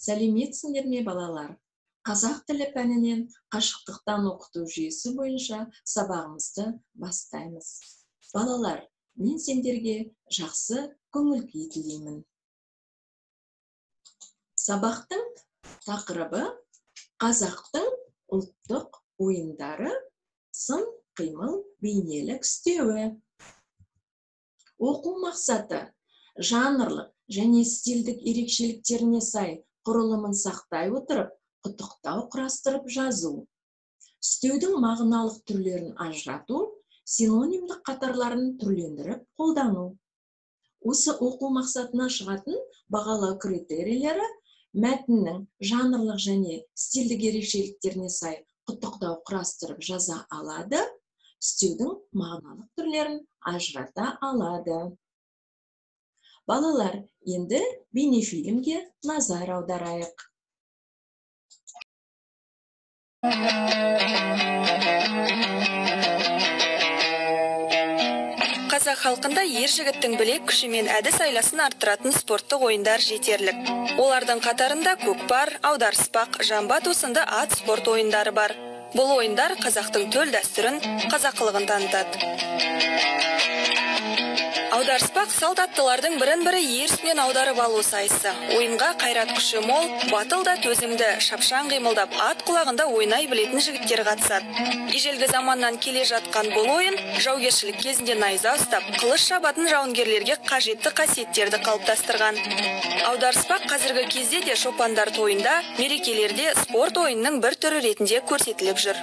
Сәлеметсіңдер ме, балалар? Қазақ тілі пәнінен қашықтықтан оқыту жүйесі бойынша сабағымызды бастаймыз. Балалар, мен сендерге жақсы көңіл-күй тілеймін. Сабақтың тақырыбы қазақтың ұлттық ойындары, сын, қимыл, бейнелік үстеуі. Оқу мақсаты жанрлық және стильдік ерекшеліктеріне сай құрылымын сақтай отырып, құттықтау құрастырып жазу. Үстеудің мағыналық түрлерін ажырату, синонимдік қатарларын түрлендіріп қолдану. Осы оқу мақсатына шығатын бағалау критерийлері мәтіннің жанрлық және стильдік ерекшеліктеріне сай құттықтау құрастырып жаза алады, үстеудің мағыналық түрлерін ажырата алады. Балалар, енді бейнефильмге назар аударайық. Қазақ халқында ер жігіттің білек күші мен әдіс айласын арттыратын спорттық ойындар жетерлік. Олардың қатарында көкпар, аударыспақ, жамбат сынды ат спорт ойындары бар. Бұл ойындар қазақтың төл дәстүрін, қазақылығын танытады. Аударыспақ салт аттылардың бірін-бірі ерісінен аударып алу сайысы. Ойынға қайрат күші мол, батыл да төзімді, шапшаң қимылдап, ат құлағында ойнай білетін жігіттер қатысады. Ежелгі заманнан келе жатқан бұл ойын жаугершілік кезінде найза ұстап, қылыш шабатын жауынгерлерге қажетті қасиеттерді қалыптастырған. Аударыспақ қазіргі кезде де шопандар тойында, мерекелерде спорт ойынның бір түрі ретінде көрсетіліп жүр.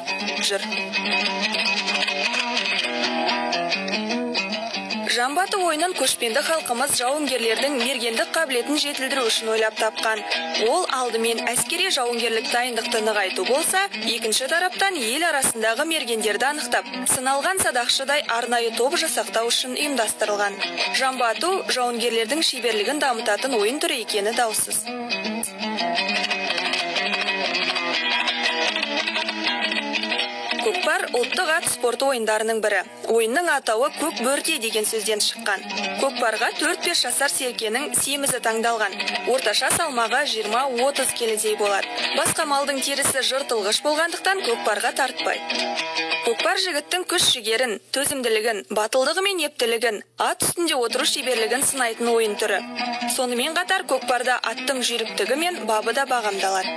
Жамбаты ойынын көшпенді халқымыз жауынгерлердің мергендік қабілетін жетілдіру үшін ойлап тапқан. Ол алдымен әскери жауынгерлік дайындықты нығайту болса, екінші тараптан ел арасындағы мергендерді анықтап, сыналған садақшыдай арнайы топ жасақтау үшін ұйымдастырылған. Жамбату жауынгерлердің шеберлігін дамытатын ойын түрі екені даусыз. Көкпар ұлттық ат спорты ойындарының бірі. Ойынның атауы көк бөрте деген сөзден шыққан. Көкпарға 4-5 жасар серкенің семізі таңдалған. Орташа салмағы 20-30 келідей болады. Басқа малдың терісі жыртылғыш болғандықтан көкпарға тартпайды. Көкпар жігіттің күш-жігерін, төзімділігін, батылдығы мен ептілігін, ат үстінде отыру шеберлігін сынайтын ойын түрі. Сонымен қатар көкпарда аттың жүйріктігі мен бабы да бағамдалады.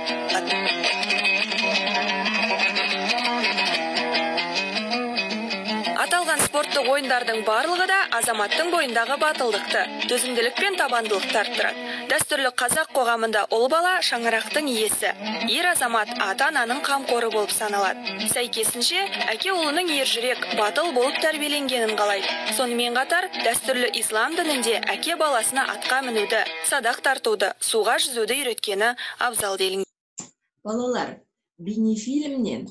Аталған спорттық ойындардың барлығы да азаматтың бойындағы батылдықты, төзімділік пен табандылықты арттырады. Дәстүрлі қазақ қоғамында ұл бала шаңырақтың иесі, ер азамат ата-ананың қамқоры болып саналады. Сәйкесінше, әке ұлының ержүрек, батыл болып тәрбиеленгенін қалайды. Сонымен қатар, дәстүрлі ислам дінінде әке баласына атқа мінуді, садақ тартуды, суға жүзуді үйреткені абзал делінген. Балалар, бейнефильмнен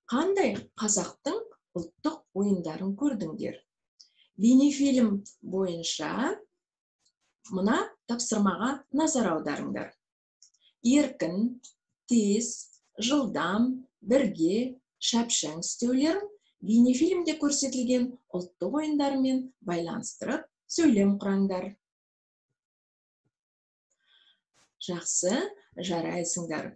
қандай қазақтың ұлттық ойындарын көрдіңдер? Бейнефильм бойынша мына тапсырмаға назар аударыңдар. Еркін, тез, жылдам, бірге, шапшаң істеулерін бейнефильмде көрсетілген ұлттық ойындармен байланыстырып сөйлем құраңдар. Жақсы, жарайсыңдар.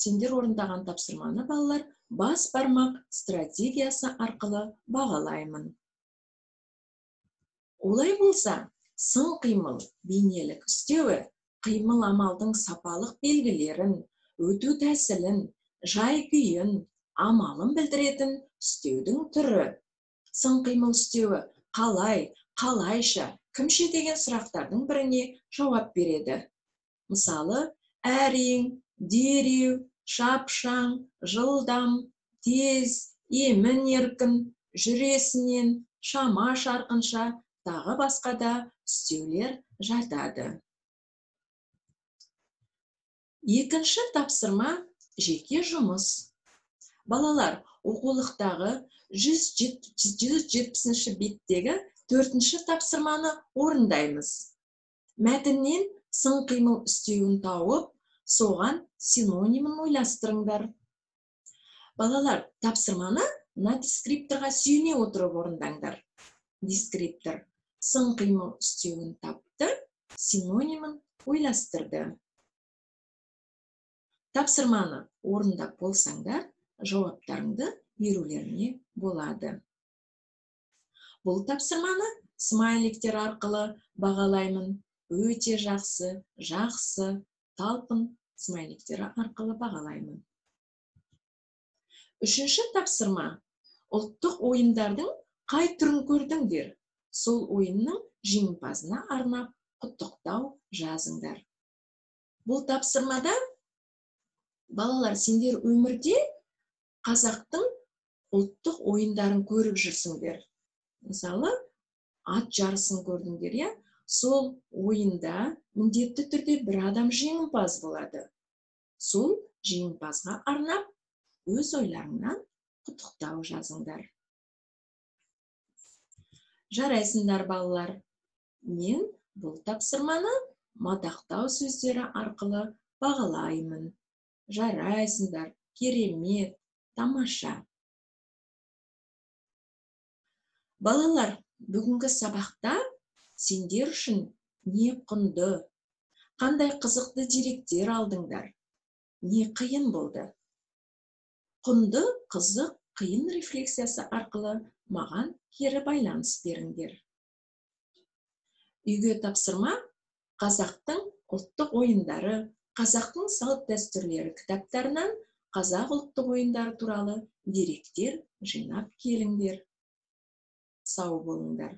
Сендер орындаған тапсырманы, балалар, бас бармақ стратегиясы арқылы бағалаймын. Олай болса, сын қимыл, бейнелік үстеуі, қимыл амалдың сапалық белгілерін, өту тәсілін, жай күйін, амалын білдіретін үстеудің түрі. Сын қимыл үстеуі қалай, қалайша, кімше деген сұрақтардың біріне жауап береді. Мысалы, әрең, дереу, шапшаң, жылдам, тез, емін еркін, жүресінен, шама шарқынша, тағы басқа да үстеулер жатады. Екінші тапсырма жеке жұмыс. Балалар, оқулықтағы 170-ші беттегі 4-ші тапсырманы орындаймыз. Мәтіннен сын қимыл үстеуін тауып, соған синонимін ойластырыңдар. Балалар, тапсырманы дескрипторға сүйене отырып орындаңдар. Дескриптор сын қимыл үстеуін тапты, синонимін ойластырды. Тапсырманы орындап болсаңдар, жауаптарыңды берулеріне болады. Бұл тапсырманы смайликтер арқылы бағалаймын. Өте жақсы, жақсы, талпын смайликтері арқылы бағалаймын. Үшінші тапсырма. Ұлттық ойындардың қай түрін көрдіңдер? Сол ойынның жеңімпазына арнап құттықтау жазыңдар. Бұл тапсырмада балалар, сендер өмірде қазақтың ұлттық ойындарын көріп жүрсіңдер. Мысалы, ат жарысын көрдіңдер, я? Сол ойында міндетті түрде бір адам жеңімпаз болады. Сол жеңімпазға арнап өз ойларыңнан құттықтау жазыңдар. Жарайсыңдар, балалар. Мен бұл тапсырманы мадақтау сөздері арқылы бағалаймын. Жарайсыңдар, керемет, тамаша. Балалар, бүгінгі сабақта сендер үшін не құнды, қандай қызықты деректер алдыңдар, не қиын болды? Құнды, қызық, қиын рефлексиясы арқылы маған кері байланыс беріңдер. Үйге тапсырма қазақтың ұлттық ойындары, қазақтың салт дәстүрлері кітаптарынан қазақ ұлттық ойындары туралы деректер жинап келіңдер. Сау болыңдар.